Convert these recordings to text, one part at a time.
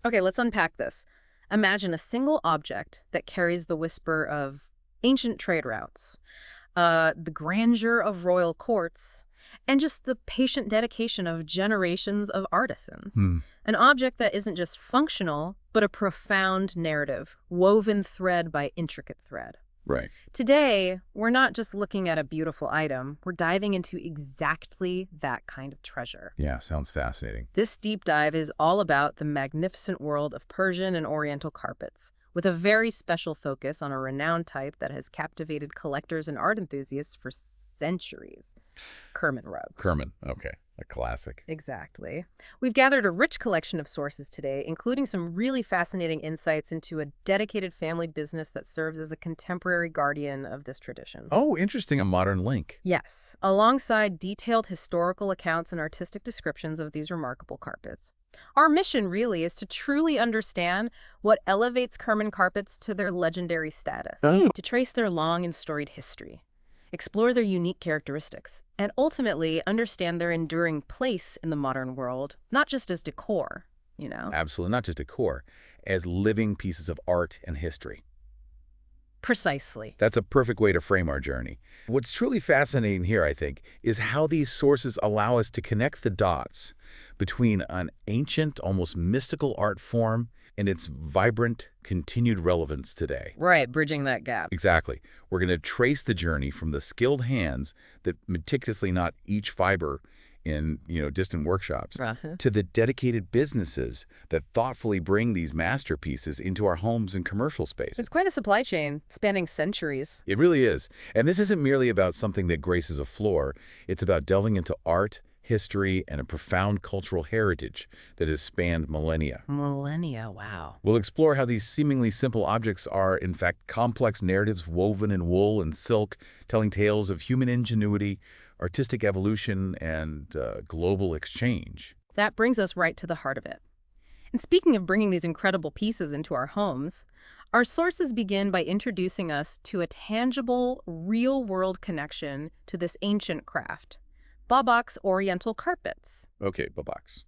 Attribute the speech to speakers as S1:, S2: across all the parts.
S1: Okay, let's unpack this. Imagine a single object that carries the whisper of ancient trade routes, the grandeur of royal courts, and just the patient dedication of generations of artisans.
S2: Hmm.
S1: An object that isn't just functional, but a profound narrative, woven thread by intricate thread.
S2: Right.
S1: Today, we're not just looking at a beautiful item, we're diving into exactly that kind of treasure.
S2: Yeah, sounds fascinating.
S1: This deep dive is all about the magnificent world of Persian and Oriental carpets, with a very special focus on a renowned type that has captivated collectors and art enthusiasts for centuries. Kerman rugs.
S2: Kerman, okay, a classic.
S1: Exactly. We've gathered a rich collection of sources today, including some really fascinating insights into a dedicated family business that serves as a contemporary guardian of this tradition.
S2: Oh, interesting, a modern link.
S1: Yes, alongside detailed historical accounts and artistic descriptions of these remarkable carpets. Our mission really is to truly understand what elevates Kerman carpets to their legendary status, to trace their long and storied history, explore their unique characteristics, and ultimately understand their enduring place in the modern world, not just as decor, you know?
S2: Absolutely, not just decor, as living pieces of art and history.
S1: Precisely.
S2: That's a perfect way to frame our journey. What's truly fascinating here, I think, is how these sources allow us to connect the dots between an ancient, almost mystical art form and its vibrant, continued relevance today.
S1: Right, bridging that gap.
S2: Exactly. We're going to trace the journey from the skilled hands that meticulously knot each fiber in, distant workshops, to the dedicated businesses that thoughtfully bring these masterpieces into our homes and commercial space.
S1: It's quite a supply chain, spanning centuries.
S2: It really is. And this isn't merely about something that graces a floor. It's about delving into art, history, and a profound cultural heritage that has spanned millennia.
S1: Millennia, wow.
S2: We'll explore how these seemingly simple objects are, in fact, complex narratives woven in wool and silk, telling tales of human ingenuity, artistic evolution, and global exchange.
S1: That brings us right to the heart of it. And speaking of bringing these incredible pieces into our homes, our sources begin by introducing us to a tangible, real-world connection to this ancient craft, Babak's Oriental carpets.
S2: Okay, Babak's.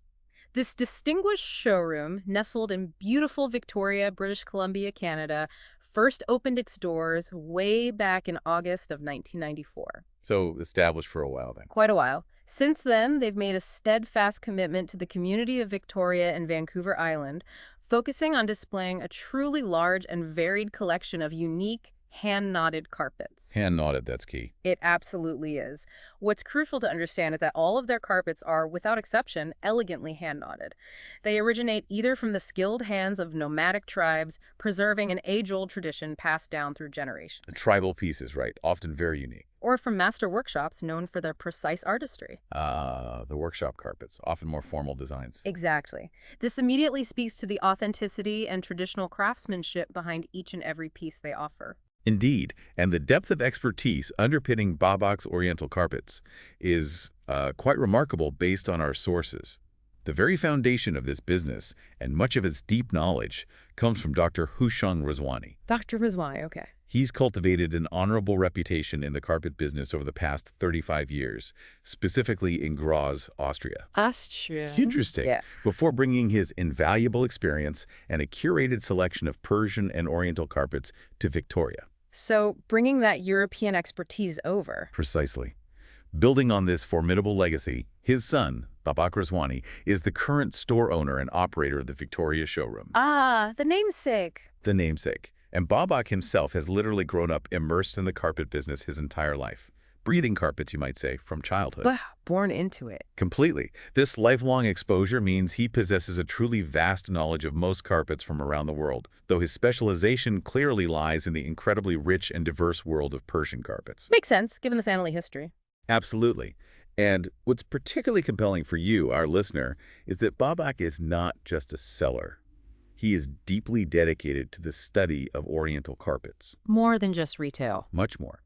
S1: This distinguished showroom, nestled in beautiful Victoria, British Columbia, Canada, first opened its doors way back in August of 1994.
S2: So established for a while then.
S1: Quite a while. Since then, they've made a steadfast commitment to the community of Victoria and Vancouver Island, focusing on displaying a truly large and varied collection of unique, hand-knotted carpets.
S2: Hand-knotted, that's key.
S1: It absolutely is. What's crucial to understand is that all of their carpets are, without exception, elegantly hand-knotted. They originate either from the skilled hands of nomadic tribes, preserving an age-old tradition passed down through generations.
S2: The tribal pieces, right, often very unique.
S1: Or from master workshops known for their precise artistry.
S2: The workshop carpets, often more formal designs.
S1: Exactly. This immediately speaks to the authenticity and traditional craftsmanship behind each and every piece they offer.
S2: Indeed, and the depth of expertise underpinning Babak's Oriental carpets is quite remarkable based on our sources. The very foundation of this business, and much of its deep knowledge, comes from Dr. Hushang Rizwani.
S1: Dr. Rizwani, okay.
S2: He's cultivated an honorable reputation in the carpet business over the past 35 years, specifically in Graz, Austria.
S1: Austria.
S2: It's interesting.
S1: Yeah.
S2: Before bringing his invaluable experience and a curated selection of Persian and Oriental carpets to Victoria.
S1: So, bringing that European expertise over.
S2: Precisely. Building on this formidable legacy, his son, Babak Rizwani, is the current store owner and operator of the Victoria showroom.
S1: Ah, the namesake.
S2: The namesake. And Babak himself has literally grown up immersed in the carpet business his entire life. Breathing carpets, you might say, from childhood.
S1: Wow, born into it.
S2: Completely. This lifelong exposure means he possesses a truly vast knowledge of most carpets from around the world, though his specialization clearly lies in the incredibly rich and diverse world of Persian carpets.
S1: Makes sense, given the family history.
S2: Absolutely. And what's particularly compelling for you, our listener, is that Babak is not just a seller. He is deeply dedicated to the study of Oriental carpets.
S1: More than just retail.
S2: Much more.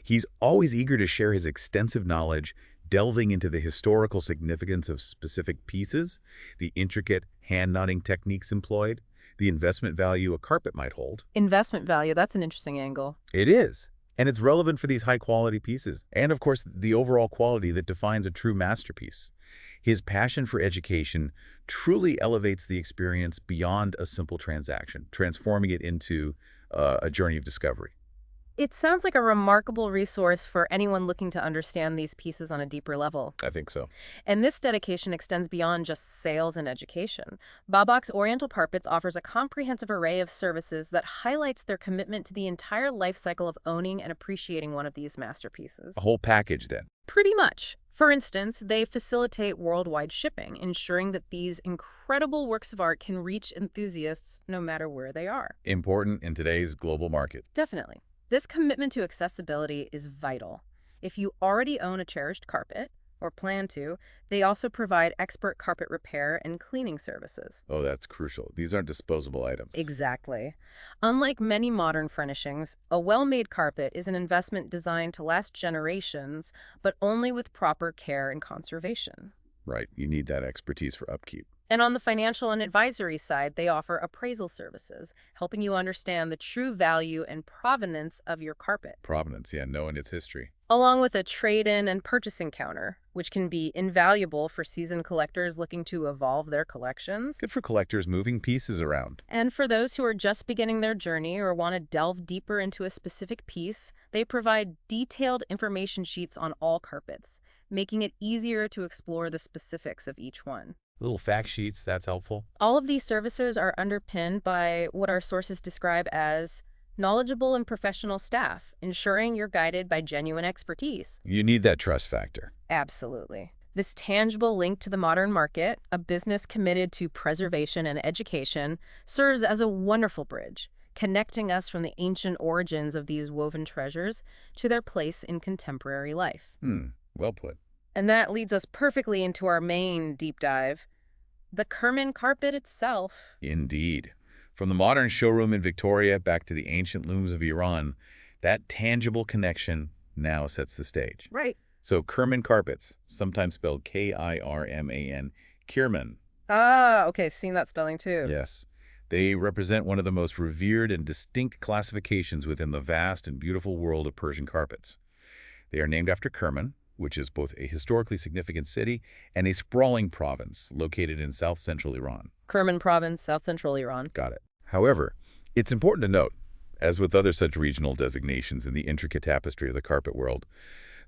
S2: He's always eager to share his extensive knowledge, delving into the historical significance of specific pieces, the intricate hand-knotting techniques employed, the investment value a carpet might hold.
S1: Investment value, that's an interesting angle.
S2: It is. And it's relevant for these high-quality pieces. And, of course, the overall quality that defines a true masterpiece. His passion for education truly elevates the experience beyond a simple transaction, transforming it into a journey of discovery.
S1: It sounds like a remarkable resource for anyone looking to understand these pieces on a deeper level.
S2: I think so.
S1: And this dedication extends beyond just sales and education. Babak's Oriental Carpets offers a comprehensive array of services that highlights their commitment to the entire life cycle of owning and appreciating one of these masterpieces.
S2: A whole package, then.
S1: Pretty much. For instance, they facilitate worldwide shipping, ensuring that these incredible works of art can reach enthusiasts no matter where they are.
S2: Important in today's global market.
S1: Definitely. This commitment to accessibility is vital. If you already own a cherished carpet, or plan to, they also provide expert carpet repair and cleaning services.
S2: Oh, that's crucial. These aren't disposable items.
S1: Exactly. Unlike many modern furnishings, a well-made carpet is an investment designed to last generations, but only with proper care and conservation.
S2: Right. You need that expertise for upkeep.
S1: And on the financial and advisory side, they offer appraisal services, helping you understand the true value and provenance of your carpet.
S2: Provenance, yeah, knowing its history.
S1: Along with a trade-in and purchasing counter, which can be invaluable for seasoned collectors looking to evolve their collections.
S2: Good for collectors moving pieces around.
S1: And for those who are just beginning their journey or want to delve deeper into a specific piece, they provide detailed information sheets on all carpets, making it easier to explore the specifics of each one.
S2: Little fact sheets, that's helpful.
S1: All of these services are underpinned by what our sources describe as knowledgeable and professional staff, ensuring you're guided by genuine expertise.
S2: You need that trust factor.
S1: Absolutely. This tangible link to the modern market, a business committed to preservation and education, serves as a wonderful bridge, connecting us from the ancient origins of these woven treasures to their place in contemporary life.
S2: Well put.
S1: And that leads us perfectly into our main deep dive, the Kerman carpet itself.
S2: Indeed. From the modern showroom in Victoria back to the ancient looms of Iran, that tangible connection now sets the stage.
S1: Right.
S2: So Kerman Carpets, sometimes spelled Kirman, Kirman.
S1: Ah, okay, seen that spelling too.
S2: Yes. They represent one of the most revered and distinct classifications within the vast and beautiful world of Persian carpets. They are named after Kerman, which is both a historically significant city and a sprawling province located in south-central Iran.
S1: Kerman Province, south-central Iran.
S2: Got it. However, it's important to note, as with other such regional designations in the intricate tapestry of the carpet world,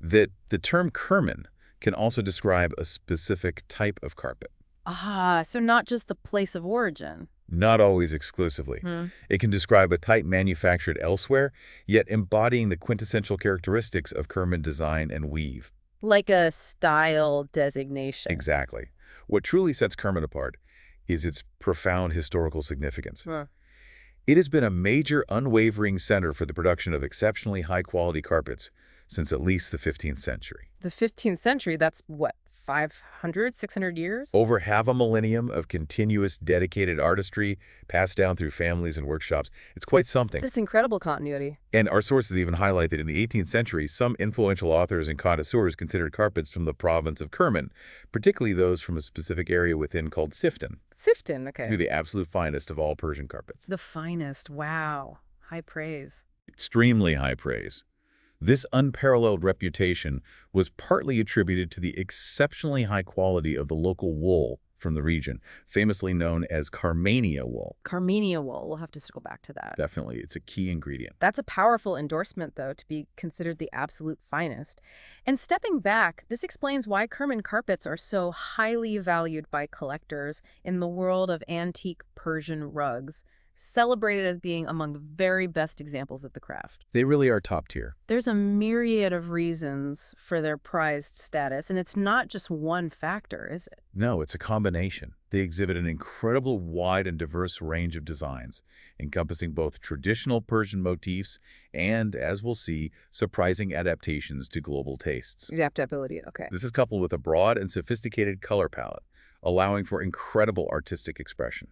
S2: that the term Kerman can also describe a specific type of carpet.
S1: Ah, so not just the place of origin.
S2: Not always exclusively. It can describe a type manufactured elsewhere, yet embodying the quintessential characteristics of Kerman design and weave.
S1: Like a style designation.
S2: Exactly. What truly sets Kerman apart is its profound historical significance. It has been a major, unwavering center for the production of exceptionally high-quality carpets since at least the 15th century.
S1: The 15th century, that's what, 500, 600 years?
S2: Over half a millennium of continuous, dedicated artistry passed down through families and workshops. It's quite something.
S1: This incredible continuity.
S2: And our sources even highlight that in the 18th century, some influential authors and connoisseurs considered carpets from the province of Kerman, particularly those from a specific area within called Siftan,
S1: Siftan, okay.
S2: to be the absolute finest of all Persian carpets.
S1: The finest, wow. High praise.
S2: Extremely high praise. This unparalleled reputation was partly attributed to the exceptionally high quality of the local wool from the region, famously known as Carmania wool.
S1: Carmania wool, we'll have to circle back to that.
S2: Definitely, it's a key ingredient.
S1: That's a powerful endorsement, though, to be considered the absolute finest. And stepping back, this explains why Kerman carpets are so highly valued by collectors in the world of antique Persian rugs, celebrated as being among the very best examples of the craft.
S2: They really are top tier.
S1: There's a myriad of reasons for their prized status, and it's not just one factor, is it?
S2: No, it's a combination. They exhibit an incredible wide and diverse range of designs, encompassing both traditional Persian motifs and, as we'll see, surprising adaptations to global tastes.
S1: Adaptability, okay.
S2: This is coupled with a broad and sophisticated color palette, allowing for incredible artistic expression.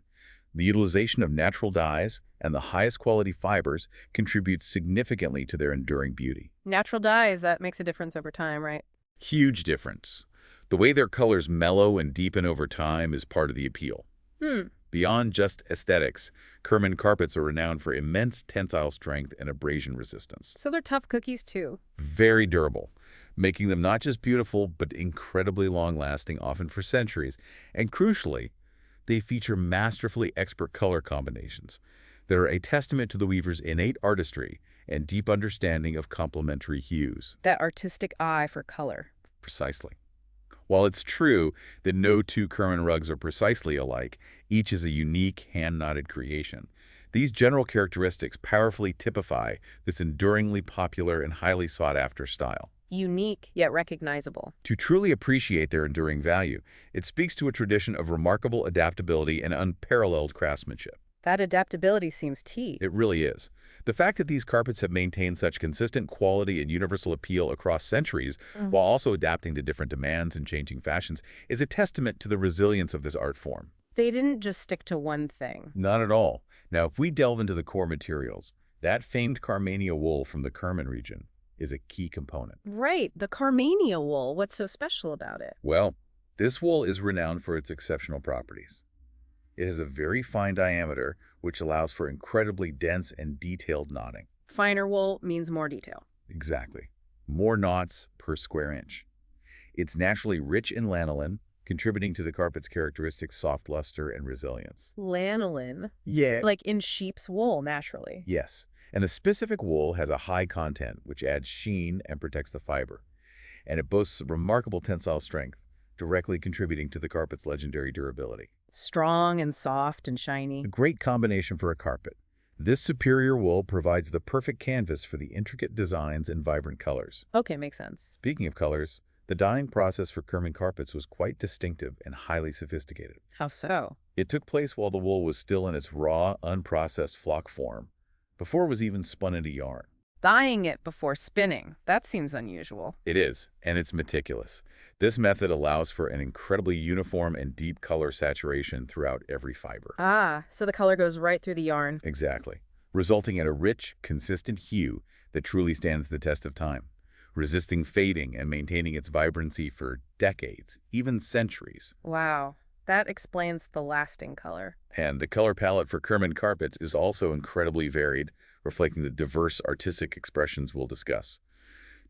S2: The utilization of natural dyes and the highest quality fibers contributes significantly to their enduring beauty.
S1: Natural dyes, that makes a difference over time, right?
S2: Huge difference. The way their colors mellow and deepen over time is part of the appeal. Beyond just aesthetics, Kerman carpets are renowned for immense tensile strength and abrasion resistance.
S1: So they're tough cookies, too.
S2: Very durable. making them not just beautiful, but incredibly long-lasting, often for centuries. And crucially, they feature masterfully expert color combinations that are a testament to the weaver's innate artistry and deep understanding of complementary hues.
S1: That artistic eye for color.
S2: Precisely. While it's true that no two Kerman rugs are precisely alike, each is a unique, hand-knotted creation. These general characteristics powerfully typify this enduringly popular and highly sought-after style.
S1: Unique, yet recognizable.
S2: To truly appreciate their enduring value, it speaks to a tradition of remarkable adaptability and unparalleled craftsmanship.
S1: That adaptability seems key.
S2: It really is. The fact that these carpets have maintained such consistent quality and universal appeal across centuries while also adapting to different demands and changing fashions is a testament to the resilience of this art form.
S1: They didn't just stick to one thing.
S2: Not at all. Now, if we delve into the core materials, that famed Carmania wool from the Kirman region is a key component.
S1: Right, the Carmania wool. What's so special about it?
S2: Well, this wool is renowned for its exceptional properties. It has a very fine diameter, which allows for incredibly dense and detailed knotting.
S1: Finer wool means more detail.
S2: Exactly. More knots per square inch. It's naturally rich in lanolin, contributing to the carpet's characteristic soft luster and resilience.
S1: Lanolin?
S2: Yeah.
S1: Like in sheep's wool, naturally.
S2: Yes. And the specific wool has a high content, which adds sheen and protects the fiber. And it boasts remarkable tensile strength, directly contributing to the carpet's legendary durability.
S1: Strong and soft and shiny.
S2: A great combination for a carpet. This superior wool provides the perfect canvas for the intricate designs and vibrant colors.
S1: Okay, makes sense.
S2: Speaking of colors, the dyeing process for Kerman carpets was quite distinctive and highly sophisticated.
S1: How so?
S2: It took place while the wool was still in its raw, unprocessed flock form, before it was even spun into yarn.
S1: Dyeing it before spinning. That seems unusual.
S2: It is, and it's meticulous. This method allows for an incredibly uniform and deep color saturation throughout every fiber.
S1: Ah, so the color goes right through the yarn.
S2: Exactly, resulting in a rich, consistent hue that truly stands the test of time, resisting fading and maintaining its vibrancy for decades, even centuries.
S1: Wow, that explains the lasting color.
S2: And the color palette for Kerman carpets is also incredibly varied, reflecting the diverse artistic expressions we'll discuss.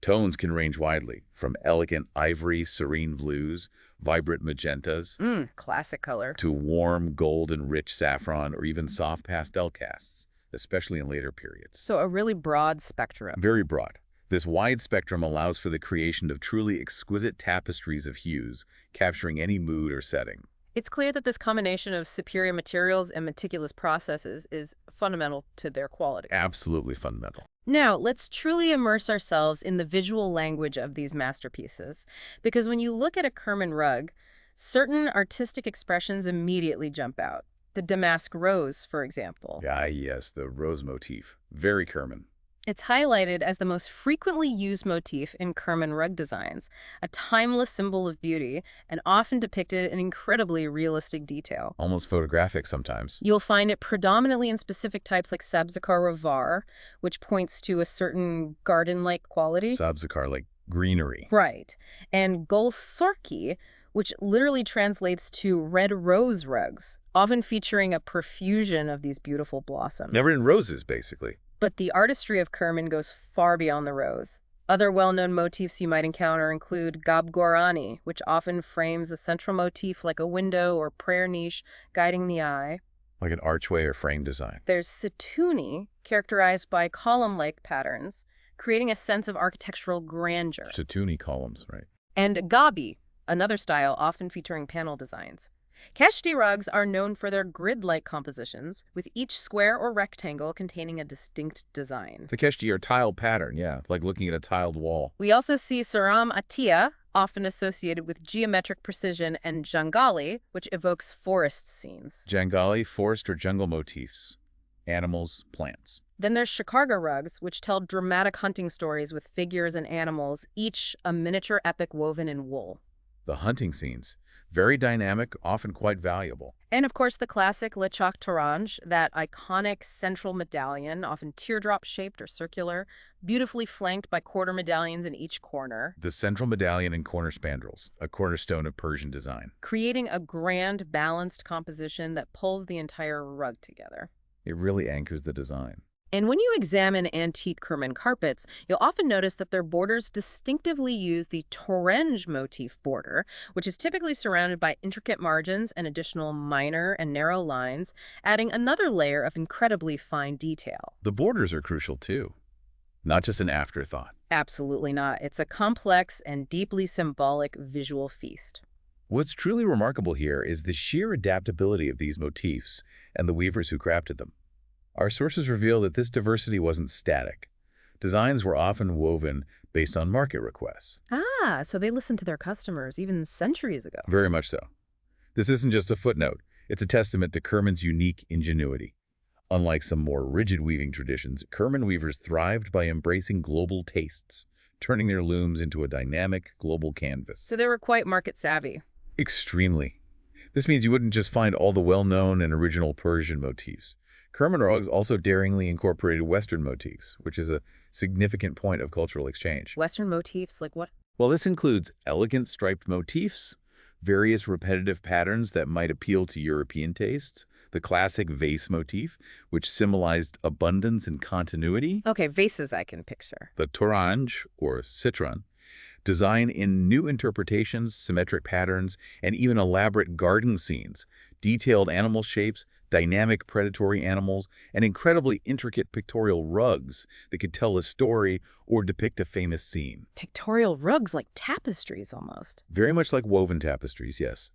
S2: Tones can range widely, from elegant ivory, serene blues, vibrant magentas,
S1: Classic color.
S2: to warm gold and rich saffron, or even soft pastel casts, especially in later periods.
S1: So a really broad spectrum.
S2: Very broad. This wide spectrum allows for the creation of truly exquisite tapestries of hues, capturing any mood or setting.
S1: It's clear that this combination of superior materials and meticulous processes is fundamental to their quality.
S2: Absolutely fundamental.
S1: Now, let's truly immerse ourselves in the visual language of these masterpieces, because when you look at a Kerman rug, certain artistic expressions immediately jump out. The damask rose, for example.
S2: Ah, yes, the rose motif. Very Kerman.
S1: It's highlighted as the most frequently used motif in Kerman rug designs, a timeless symbol of beauty and often depicted in incredibly realistic detail.
S2: Almost photographic sometimes.
S1: You'll find it predominantly in specific types like Sabzakar Ravar, which points to a certain garden-like quality.
S2: Sabzakar, like greenery.
S1: Right. And Golsorki, which literally translates to red rose rugs, often featuring a profusion of these beautiful blossoms.
S2: Never in roses, basically.
S1: But the artistry of Kerman goes far beyond the rose. Other well-known motifs you might encounter include Gabgorani, which often frames a central motif like a window or prayer niche guiding the eye.
S2: Like an archway or frame design.
S1: There's Situni, characterized by column-like patterns, creating a sense of architectural grandeur.
S2: Satuni columns, right?
S1: And Gabi, another style often featuring panel designs. Keshti rugs are known for their grid-like compositions, with each square or rectangle containing a distinct design.
S2: The keshti are tiled pattern, yeah, like looking at a tiled wall.
S1: We also see Saram Atiya, often associated with geometric precision, and Jangali, which evokes forest scenes.
S2: Jangali, forest or jungle motifs. Animals, plants.
S1: Then there's Shikarga rugs, which tell dramatic hunting stories with figures and animals, each a miniature epic woven in wool.
S2: The hunting scenes. Very dynamic, often quite valuable.
S1: And of course the classic Lechak Taranj, that iconic central medallion, often teardrop-shaped or circular, beautifully flanked by quarter medallions in each corner.
S2: The central medallion and corner spandrels, a cornerstone of Persian design.
S1: Creating a grand, balanced composition that pulls the entire rug together.
S2: It really anchors the design.
S1: And when you examine antique Kerman carpets, you'll often notice that their borders distinctively use the torrenge motif border, which is typically surrounded by intricate margins and additional minor and narrow lines, adding another layer of incredibly fine detail.
S2: The borders are crucial too, not just an afterthought.
S1: Absolutely not. It's a complex and deeply symbolic visual feast.
S2: What's truly remarkable here is the sheer adaptability of these motifs and the weavers who crafted them. Our sources reveal that this diversity wasn't static. Designs were often woven based on market requests.
S1: Ah, so they listened to their customers even centuries ago.
S2: Very much so. This isn't just a footnote. It's a testament to Kerman's unique ingenuity. Unlike some more rigid weaving traditions, Kerman weavers thrived by embracing global tastes, turning their looms into a dynamic global canvas.
S1: So they were quite market savvy.
S2: Extremely. This means you wouldn't just find all the well-known and original Persian motifs. Kerman rugs also daringly incorporated Western motifs, which is a significant point of cultural exchange.
S1: Western motifs, like what?
S2: Well, this includes elegant striped motifs, various repetitive patterns that might appeal to European tastes, the classic vase motif, which symbolized abundance and continuity,
S1: Okay, vases I can picture.
S2: the torrenge, or citron, design in new interpretations, symmetric patterns, and even elaborate garden scenes, detailed animal shapes, dynamic predatory animals, and incredibly intricate pictorial rugs that could tell a story or depict a famous scene.
S1: Pictorial rugs like tapestries almost.
S2: Very much like woven tapestries, yes.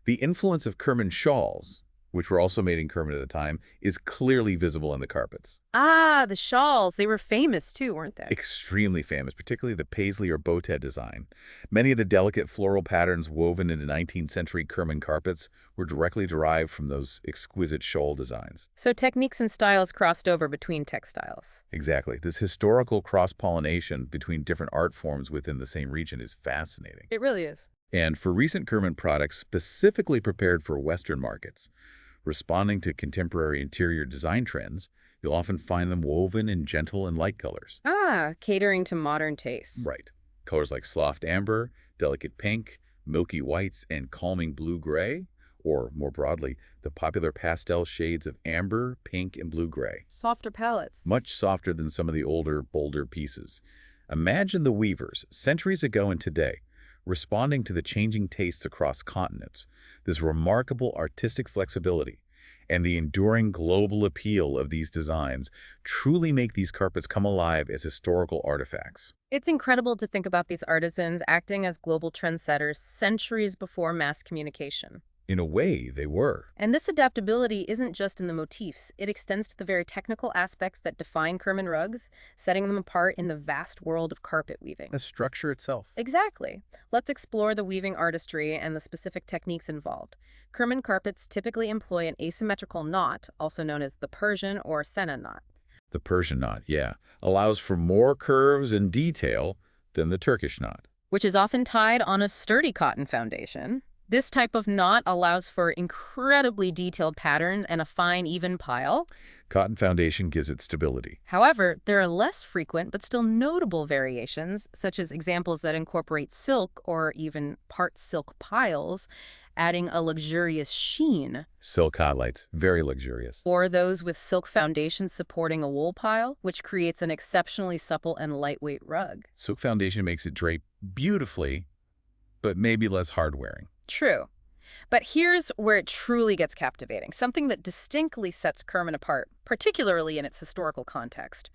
S2: The influence of Kerman shawls, which were also made in Kerman at the time, is clearly visible in the carpets.
S1: Ah, the shawls. They were famous too, weren't they?
S2: Extremely famous, particularly the paisley or botte design. Many of the delicate floral patterns woven into 19th century Kerman carpets were directly derived from those exquisite shawl designs.
S1: So techniques and styles crossed over between textiles.
S2: Exactly. This historical cross-pollination between different art forms within the same region is fascinating.
S1: It really is.
S2: And for recent Kerman products specifically prepared for Western markets, responding to contemporary interior design trends, you'll often find them woven in gentle and light colors.
S1: Ah, catering to modern tastes.
S2: Right. Colors like soft amber, delicate pink, milky whites, and calming blue-gray, or more broadly, the popular pastel shades of amber, pink, and blue-gray.
S1: Softer palettes.
S2: Much softer than some of the older, bolder pieces. Imagine the weavers, centuries ago and today, responding to the changing tastes across continents, this remarkable artistic flexibility, and the enduring global appeal of these designs truly make these carpets come alive as historical artifacts.
S1: It's incredible to think about these artisans acting as global trendsetters centuries before mass communication.
S2: In a way, they were.
S1: And this adaptability isn't just in the motifs. It extends to the very technical aspects that define Kerman rugs, setting them apart in the vast world of carpet weaving.
S2: The structure itself.
S1: Exactly. Let's explore the weaving artistry and the specific techniques involved. Kerman carpets typically employ an asymmetrical knot, also known as the Persian or Senna knot.
S2: The Persian knot, yeah, allows for more curves and detail than the Turkish knot.
S1: Which is often tied on a sturdy cotton foundation. This type of knot allows for incredibly detailed patterns and a fine, even pile.
S2: Cotton foundation gives it stability.
S1: However, there are less frequent but still notable variations, such as examples that incorporate silk or even part silk piles, adding a luxurious sheen.
S2: Silk highlights, very luxurious.
S1: Or those with silk foundations supporting a wool pile, which creates an exceptionally supple and lightweight rug.
S2: Silk foundation makes it drape beautifully, but maybe less hard-wearing.
S1: True. But here's where it truly gets captivating, something that distinctly sets Kerman apart, particularly in its historical context.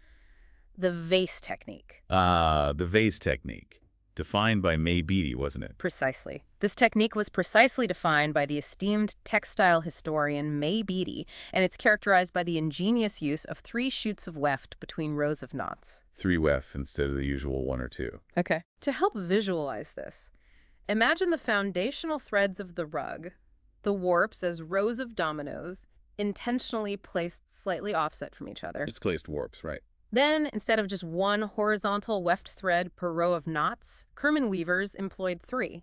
S1: The vase technique.
S2: Ah, the vase technique. Defined by May Beatty, wasn't it?
S1: Precisely. This technique was precisely defined by the esteemed textile historian May Beatty, and it's characterized by the ingenious use of 3 shoots of weft between rows of knots.
S2: 3 weft instead of the usual 1 or 2.
S1: Okay. To help visualize this, imagine the foundational threads of the rug, the warps as rows of dominoes, intentionally placed slightly offset from each other.
S2: Just placed warps, right?
S1: Then, instead of just 1 horizontal weft thread per row of knots, Kerman weavers employed 3.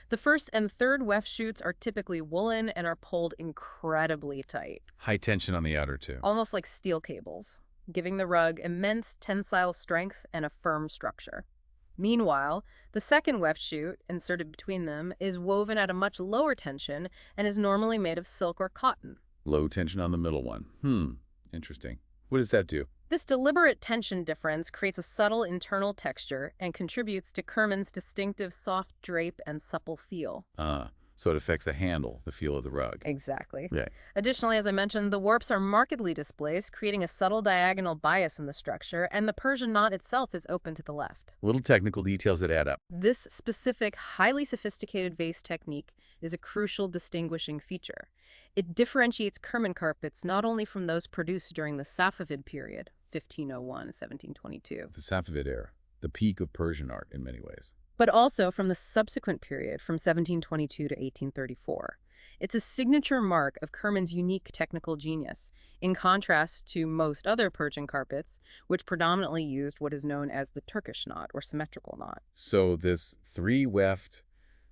S1: The first and third weft shoots are typically woolen and are pulled incredibly tight.
S2: High tension on the outer 2.
S1: Almost like steel cables, giving the rug immense tensile strength and a firm structure. Meanwhile, the second weft shoot, inserted between them, is woven at a much lower tension and is normally made of silk or cotton.
S2: Low tension on the middle one. Interesting. What does that do?
S1: This deliberate tension difference creates a subtle internal texture and contributes to Kerman's distinctive soft drape and supple feel.
S2: So it affects the handle, the feel of the rug.
S1: Exactly.
S2: Yeah.
S1: Additionally, as I mentioned, the warps are markedly displaced, creating a subtle diagonal bias in the structure, and the Persian knot itself is open to the left.
S2: Little technical details that add up.
S1: This specific, highly sophisticated vase technique is a crucial distinguishing feature. It differentiates Kerman carpets not only from those produced during the Safavid period, 1501-1722,
S2: The Safavid era, the peak of Persian art in many ways.
S1: but also from the subsequent period from 1722 to 1834. It's a signature mark of Kerman's unique technical genius, in contrast to most other Persian carpets, which predominantly used what is known as the Turkish knot or symmetrical knot.
S2: So this three-weft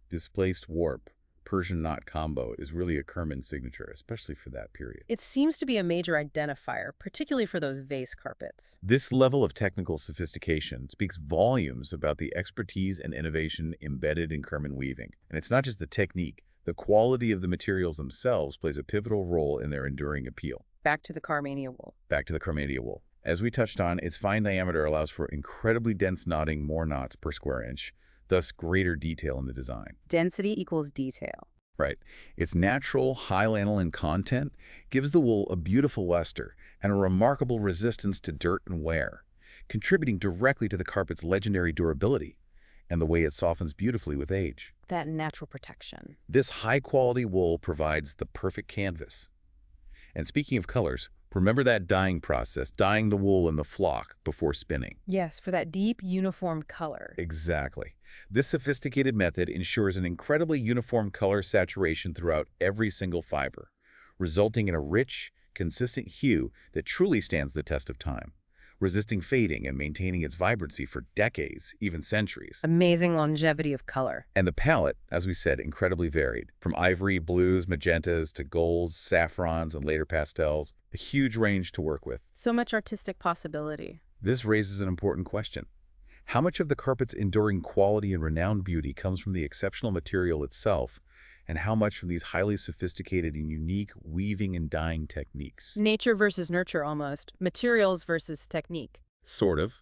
S2: displaced warp Persian knot combo is really a Kerman signature, especially for that period.
S1: It seems to be a major identifier, particularly for those vase carpets.
S2: This level of technical sophistication speaks volumes about the expertise and innovation embedded in Kerman weaving. And it's not just the technique. The quality of the materials themselves plays a pivotal role in their enduring appeal.
S1: Back to the Carmania wool.
S2: Back to the Carmania wool. As we touched on, its fine diameter allows for incredibly dense knotting, more knots per square inch, thus greater detail in the design.
S1: Density equals detail.
S2: Right. Its natural high lanolin content gives the wool a beautiful luster and a remarkable resistance to dirt and wear, contributing directly to the carpet's legendary durability and the way it softens beautifully with age.
S1: That natural protection.
S2: This high-quality wool provides the perfect canvas. And speaking of colors, remember that dyeing process, dyeing the wool in the flock before spinning.
S1: Yes, for that deep, uniform color.
S2: Exactly. This sophisticated method ensures an incredibly uniform color saturation throughout every single fiber, resulting in a rich, consistent hue that truly stands the test of time, resisting fading and maintaining its vibrancy for decades, even centuries.
S1: Amazing longevity of color.
S2: And the palette, as we said, incredibly varied, from ivory, blues, magentas, to golds, saffrons, and later pastels, a huge range to work with.
S1: So much artistic possibility.
S2: This raises an important question. How much of the carpet's enduring quality and renowned beauty comes from the exceptional material itself, and how much from these highly sophisticated and unique weaving and dyeing techniques?
S1: Nature versus nurture almost. Materials versus technique.
S2: Sort of.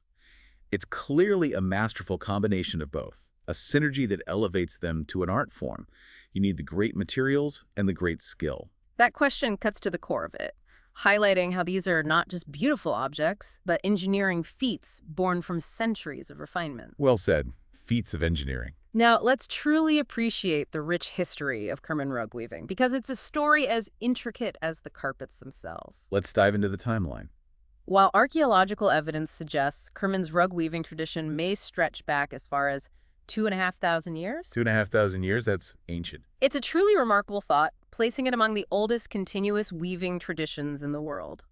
S2: It's clearly a masterful combination of both, a synergy that elevates them to an art form. You need the great materials and the great skill.
S1: That question cuts to the core of it, highlighting how these are not just beautiful objects, but engineering feats born from centuries of refinement.
S2: Well said. Feats of engineering.
S1: Now, let's truly appreciate the rich history of Kerman rug weaving, because it's a story as intricate as the carpets themselves.
S2: Let's dive into the timeline.
S1: While archaeological evidence suggests Kerman's rug weaving tradition may stretch back as far as 2,500 years,
S2: 2,500 years, that's ancient.
S1: it's a truly remarkable thought, placing it among the oldest continuous weaving traditions in the world.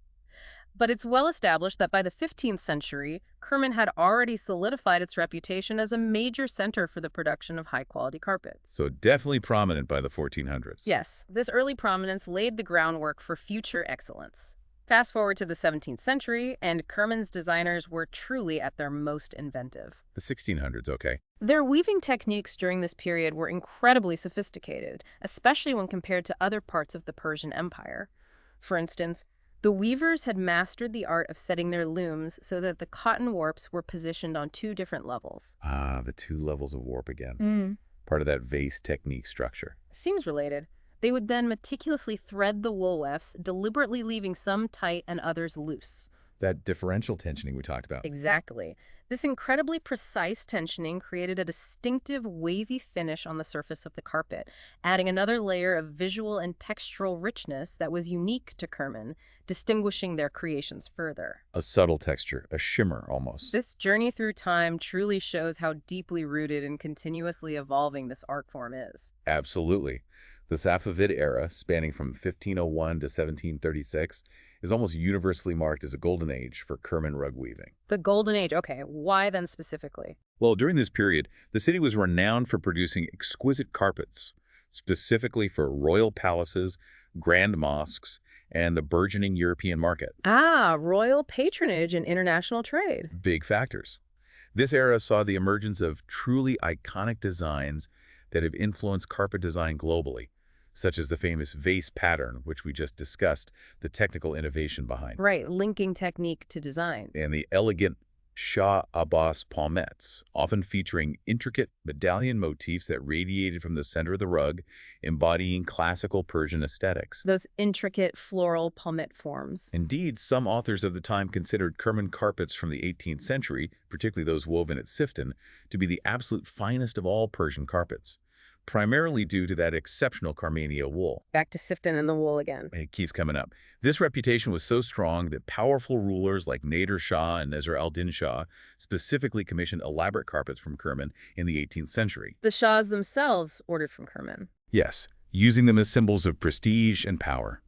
S1: But it's well established that by the 15th century, Kerman had already solidified its reputation as a major center for the production of high-quality carpets.
S2: So definitely prominent by the 1400s.
S1: Yes, this early prominence laid the groundwork for future excellence. Fast forward to the 17th century, and Kerman's designers were truly at their most inventive.
S2: The 1600s, okay.
S1: Their weaving techniques during this period were incredibly sophisticated, especially when compared to other parts of the Persian Empire. For instance, the weavers had mastered the art of setting their looms so that the cotton warps were positioned on two different levels.
S2: Ah, the two levels of warp again. Part of that vase technique structure.
S1: Seems related. They would then meticulously thread the wool wefts, deliberately leaving some tight and others loose.
S2: That differential tensioning we talked about.
S1: Exactly. This incredibly precise tensioning created a distinctive wavy finish on the surface of the carpet, adding another layer of visual and textural richness that was unique to Kerman, distinguishing their creations further.
S2: A subtle texture, a shimmer almost.
S1: This journey through time truly shows how deeply rooted and continuously evolving this art form is.
S2: Absolutely. The Safavid era, spanning from 1501 to 1736, is almost universally marked as a golden age for Kerman rug weaving.
S1: The Golden Age, okay, why then specifically?
S2: Well, during this period, the city was renowned for producing exquisite carpets, specifically for royal palaces, grand mosques, and the burgeoning European market.
S1: Ah, royal patronage and international trade.
S2: Big factors. This era saw the emergence of truly iconic designs that have influenced carpet design globally, such as the famous vase pattern, which we just discussed, the technical innovation behind,
S1: Right, linking technique to design.
S2: and the elegant Shah Abbas palmettes, often featuring intricate medallion motifs that radiated from the center of the rug, embodying classical Persian aesthetics.
S1: Those intricate floral palmette forms.
S2: Indeed, some authors of the time considered Kerman carpets from the 18th century, particularly those woven at Siftan, to be the absolute finest of all Persian carpets, primarily due to that exceptional Carmania wool.
S1: Back to Siftan and the wool again.
S2: It keeps coming up. This reputation was so strong that powerful rulers like Nader Shah and Nasr al-Din Shah specifically commissioned elaborate carpets from Kerman in the 18th century.
S1: The Shahs themselves ordered from Kerman.
S2: Yes, using them as symbols of prestige and power.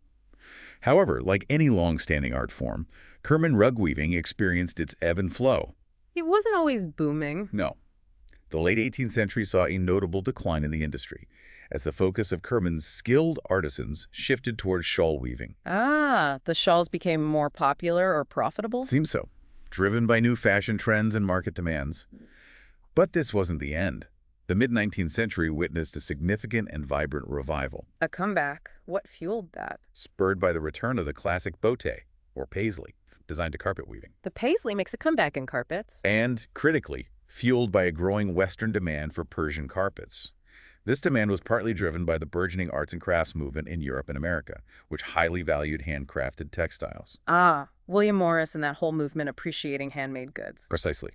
S2: However, like any long-standing art form, Kerman rug weaving experienced its ebb and flow.
S1: It wasn't always booming.
S2: No. The late 18th century saw a notable decline in the industry, as the focus of Kerman's skilled artisans shifted towards shawl weaving.
S1: Ah, the shawls became more popular or profitable?
S2: Seems so, driven by new fashion trends and market demands. But this wasn't the end. The mid-19th century witnessed a significant and vibrant revival,
S1: A comeback. What fueled that?
S2: spurred by the return of the classic botte, or paisley, designed to carpet weaving,
S1: The paisley makes a comeback in carpets.
S2: and, critically, fueled by a growing Western demand for Persian carpets. This demand was partly driven by the burgeoning arts and crafts movement in Europe and America, which highly valued handcrafted textiles.
S1: Ah, William Morris and that whole movement appreciating handmade goods.
S2: Precisely.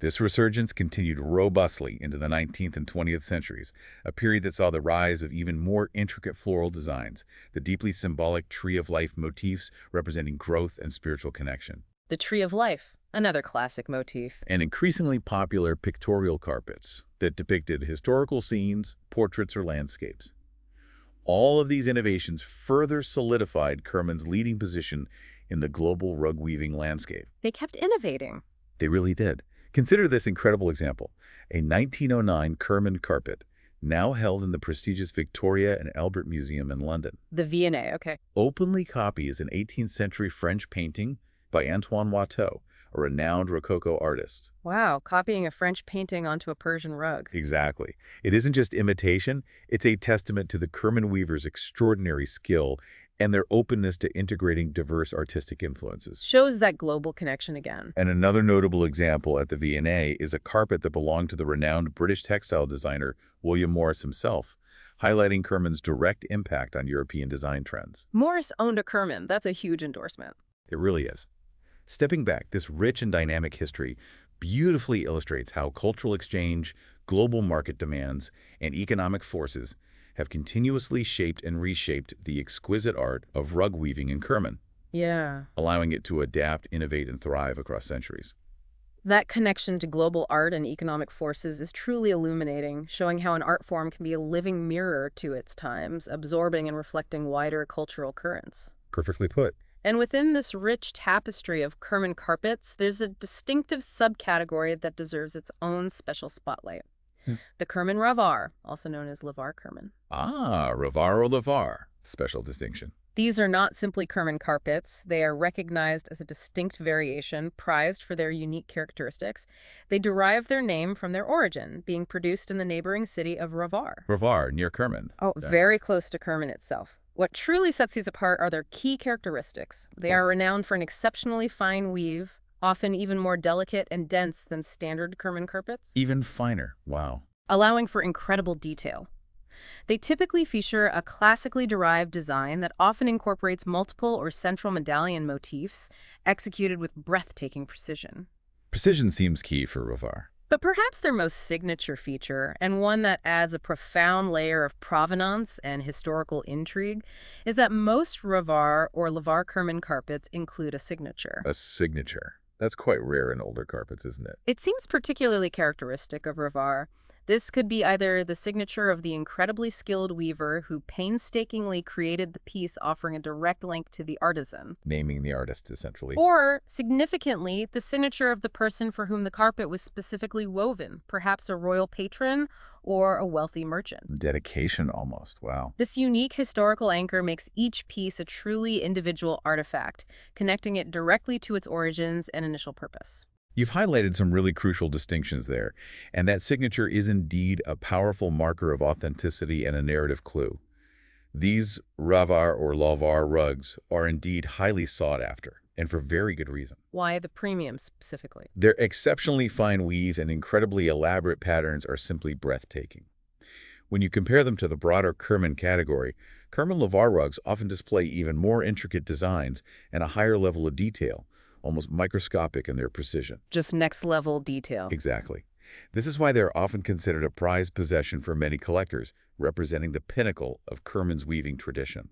S2: This resurgence continued robustly into the 19th and 20th centuries, a period that saw the rise of even more intricate floral designs, the deeply symbolic tree of life motifs representing growth and spiritual connection,
S1: The Tree of Life, another classic motif.
S2: and increasingly popular pictorial carpets that depicted historical scenes, portraits, or landscapes. All of these innovations further solidified Kerman's leading position in the global rug weaving landscape.
S1: They kept innovating.
S2: They really did. Consider this incredible example, a 1909 Kerman carpet, now held in the prestigious Victoria and Albert Museum in London.
S1: The V&A, okay.
S2: Openly copies an 18th century French painting by Antoine Watteau, a renowned Rococo artist.
S1: Wow, copying a French painting onto a Persian rug.
S2: Exactly. It isn't just imitation, it's a testament to the Kerman weavers' extraordinary skill and their openness to integrating diverse artistic influences.
S1: Shows that global connection again.
S2: And another notable example at the V&A is a carpet that belonged to the renowned British textile designer William Morris himself, highlighting Kerman's direct impact on European design trends.
S1: Morris owned a Kerman. That's a huge endorsement.
S2: It really is. Stepping back, this rich and dynamic history beautifully illustrates how cultural exchange, global market demands, and economic forces have continuously shaped and reshaped the exquisite art of rug weaving in Kerman,
S1: Yeah.
S2: allowing it to adapt, innovate, and thrive across centuries.
S1: That connection to global art and economic forces is truly illuminating, showing how an art form can be a living mirror to its times, absorbing and reflecting wider cultural currents.
S2: Perfectly put.
S1: And within this rich tapestry of Kerman carpets, there's a distinctive subcategory that deserves its own special spotlight. The Kerman Ravar, also known as Lavar Kerman.
S2: Ah, Ravar or Lavar. Special distinction.
S1: These are not simply Kerman carpets. They are recognized as a distinct variation, prized for their unique characteristics. They derive their name from their origin, being produced in the neighboring city of Ravar.
S2: Ravar, near Kerman.
S1: Oh, very close to Kerman itself. What truly sets these apart are their key characteristics. They are renowned for an exceptionally fine weave, often even more delicate and dense than standard Kerman carpets,
S2: Even finer. Wow.
S1: allowing for incredible detail. They typically feature a classically derived design that often incorporates multiple or central medallion motifs executed with breathtaking precision.
S2: Precision seems key for Ravar.
S1: But perhaps their most signature feature, and one that adds a profound layer of provenance and historical intrigue, is that most Ravar or Lavar Kerman carpets include a signature.
S2: A signature. That's quite rare in older carpets, isn't it?
S1: It seems particularly characteristic of Ravar. This could be either the signature of the incredibly skilled weaver who painstakingly created the piece, offering a direct link to the artisan,
S2: Naming the artist, essentially.
S1: or, significantly, the signature of the person for whom the carpet was specifically woven, perhaps a royal patron or a wealthy merchant.
S2: Dedication, almost. Wow.
S1: This unique historical anchor makes each piece a truly individual artifact, connecting it directly to its origins and initial purpose.
S2: You've highlighted some really crucial distinctions there, and that signature is indeed a powerful marker of authenticity and a narrative clue. These ravar or lavar rugs are indeed highly sought after, and for very good reason.
S1: Why the premium specifically?
S2: Their exceptionally fine weave and incredibly elaborate patterns are simply breathtaking. When you compare them to the broader Kerman category, Kerman lavar rugs often display even more intricate designs and a higher level of detail, almost microscopic in their precision.
S1: Just next level detail.
S2: Exactly. This is why they are often considered a prized possession for many collectors, representing the pinnacle of Kerman's weaving tradition.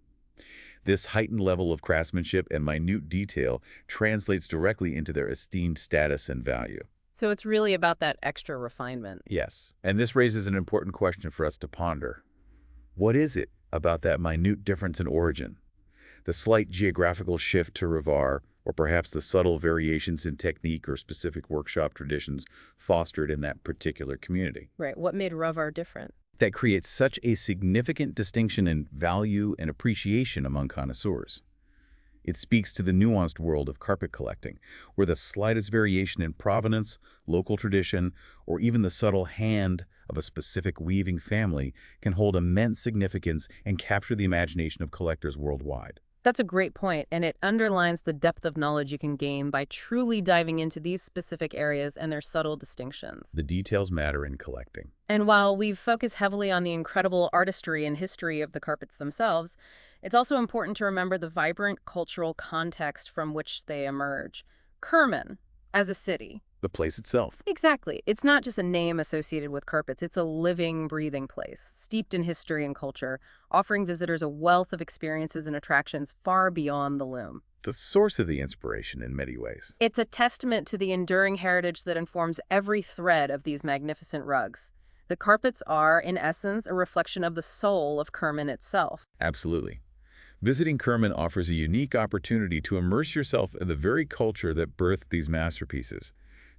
S2: This heightened level of craftsmanship and minute detail translates directly into their esteemed status and value.
S1: So it's really about that extra refinement.
S2: Yes, and this raises an important question for us to ponder. What is it about that minute difference in origin? The slight geographical shift to ravar, or perhaps the subtle variations in technique or specific workshop traditions fostered in that particular community.
S1: Right. What made Ravar different?
S2: That creates such a significant distinction in value and appreciation among connoisseurs. It speaks to the nuanced world of carpet collecting, where the slightest variation in provenance, local tradition, or even the subtle hand of a specific weaving family can hold immense significance and capture the imagination of collectors worldwide.
S1: That's a great point, and it underlines the depth of knowledge you can gain by truly diving into these specific areas and their subtle distinctions.
S2: The details matter in collecting.
S1: And while we've focused heavily on the incredible artistry and history of the carpets themselves, it's also important to remember the vibrant cultural context from which they emerge. Kirman, as a city.
S2: The place itself.
S1: Exactly. It's not just a name associated with carpets. It's a living, breathing place, steeped in history and culture, offering visitors a wealth of experiences and attractions far beyond the loom.
S2: The source of the inspiration in many ways.
S1: It's a testament to the enduring heritage that informs every thread of these magnificent rugs. The carpets are, in essence, a reflection of the soul of Kerman itself.
S2: Absolutely. Visiting Kerman offers a unique opportunity to immerse yourself in the very culture that birthed these masterpieces,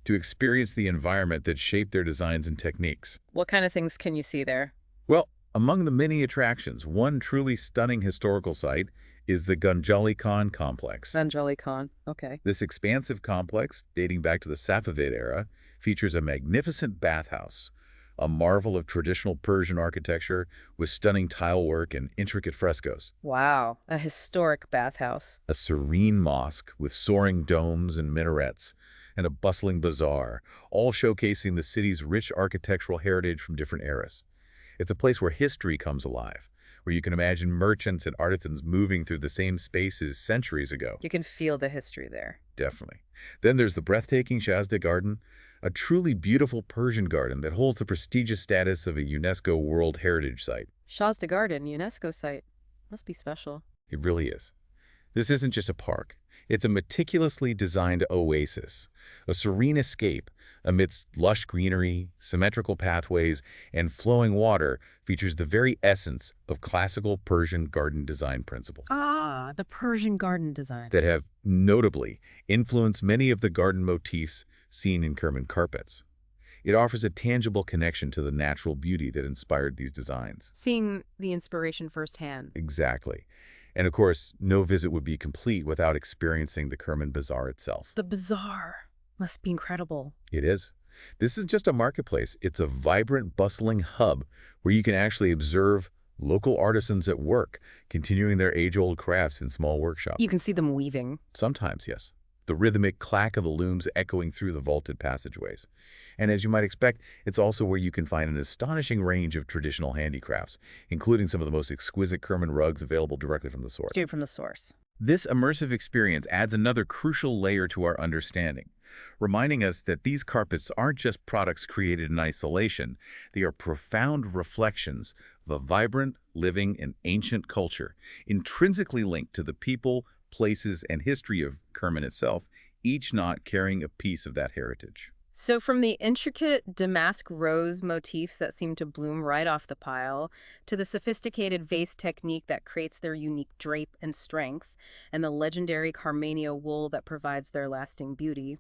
S2: to experience the environment that shaped their designs and techniques.
S1: What kind of things can you see there?
S2: Well, among the many attractions, one truly stunning historical site is the Ganjali Khan complex.
S1: Ganjali Khan, okay.
S2: This expansive complex, dating back to the Safavid era, features a magnificent bathhouse, a marvel of traditional Persian architecture with stunning tile work and intricate frescoes.
S1: Wow, a historic bathhouse.
S2: A serene mosque with soaring domes and minarets, and a bustling bazaar, all showcasing the city's rich architectural heritage from different eras. It's a place where history comes alive, where you can imagine merchants and artisans moving through the same spaces centuries ago.
S1: You can feel the history there.
S2: Definitely. Then there's the breathtaking Shazda Garden, a truly beautiful Persian garden that holds the prestigious status of a UNESCO World Heritage Site.
S1: Shazda Garden, UNESCO site. Must be special.
S2: It really is. This isn't just a park. It's a meticulously designed oasis, a serene escape amidst lush greenery, symmetrical pathways, and flowing water features the very essence of classical Persian garden design principles.
S1: Ah, the Persian garden design.
S2: That have notably influenced many of the garden motifs seen in Kerman carpets. It offers a tangible connection to the natural beauty that inspired these designs.
S1: Seeing the inspiration firsthand.
S2: Exactly. And of course, no visit would be complete without experiencing the Kerman Bazaar itself.
S1: The bazaar must be incredible.
S2: It is. This is just a marketplace. It's a vibrant, bustling hub where you can actually observe local artisans at work, continuing their age-old crafts in small workshops.
S1: You can see them weaving.
S2: Sometimes, yes. The rhythmic clack of the looms echoing through the vaulted passageways. And as you might expect, it's also where you can find an astonishing range of traditional handicrafts, including some of the most exquisite Kerman rugs available directly from the source.
S1: Straight from the source.
S2: This immersive experience adds another crucial layer to our understanding, reminding us that these carpets aren't just products created in isolation. They are profound reflections of a vibrant, living, and ancient culture, intrinsically linked to the people, places, and history of Kerman itself, each knot carrying a piece of that heritage.
S1: So from the intricate damask rose motifs that seem to bloom right off the pile, to the sophisticated vase technique that creates their unique drape and strength, and the legendary Carmania wool that provides their lasting beauty,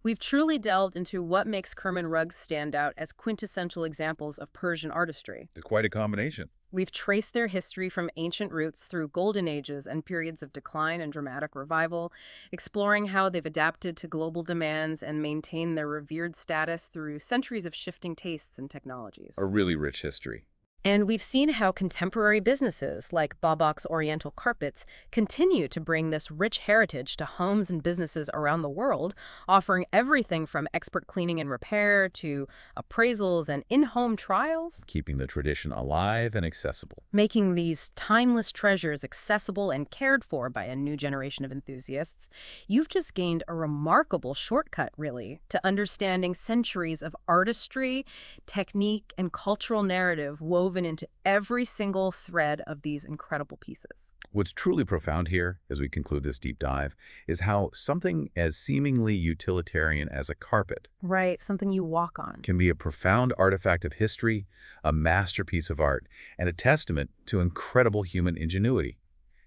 S1: we've truly delved into what makes Kerman rugs stand out as quintessential examples of Persian artistry.
S2: It's quite a combination.
S1: We've traced their history from ancient roots through golden ages and periods of decline and dramatic revival, exploring how they've adapted to global demands and maintained their revered status through centuries of shifting tastes and technologies.
S2: A really rich history.
S1: And we've seen how contemporary businesses like Babak's Oriental Carpets continue to bring this rich heritage to homes and businesses around the world, offering everything from expert cleaning and repair to appraisals and in-home trials,
S2: keeping the tradition alive and accessible.
S1: making these timeless treasures accessible and cared for by a new generation of enthusiasts. You've just gained a remarkable shortcut, really, to understanding centuries of artistry, technique, and cultural narrative woven into every single thread of these incredible pieces.
S2: What's truly profound here, as we conclude this deep dive, is how something as seemingly utilitarian as a carpet
S1: Right, something you walk on.
S2: can be a profound artifact of history, a masterpiece of art, and a testament to incredible human ingenuity.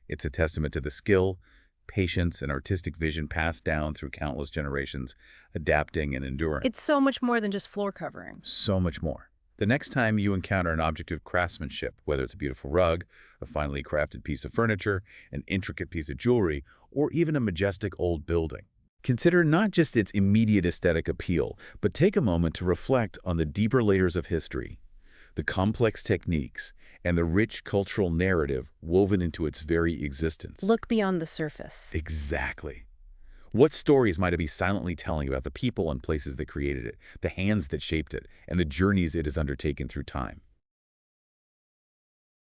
S2: It's a testament to the skill, patience, and artistic vision passed down through countless generations, adapting and enduring.
S1: It's so much more than just floor covering.
S2: So much more. The next time you encounter an object of craftsmanship, whether it's a beautiful rug, a finely crafted piece of furniture, an intricate piece of jewelry, or even a majestic old building, consider not just its immediate aesthetic appeal, but take a moment to reflect on the deeper layers of history, the complex techniques, and the rich cultural narrative woven into its very existence.
S1: Look beyond the surface.
S2: Exactly. What stories might it be silently telling about the people and places that created it, the hands that shaped it, and the journeys it has undertaken through time?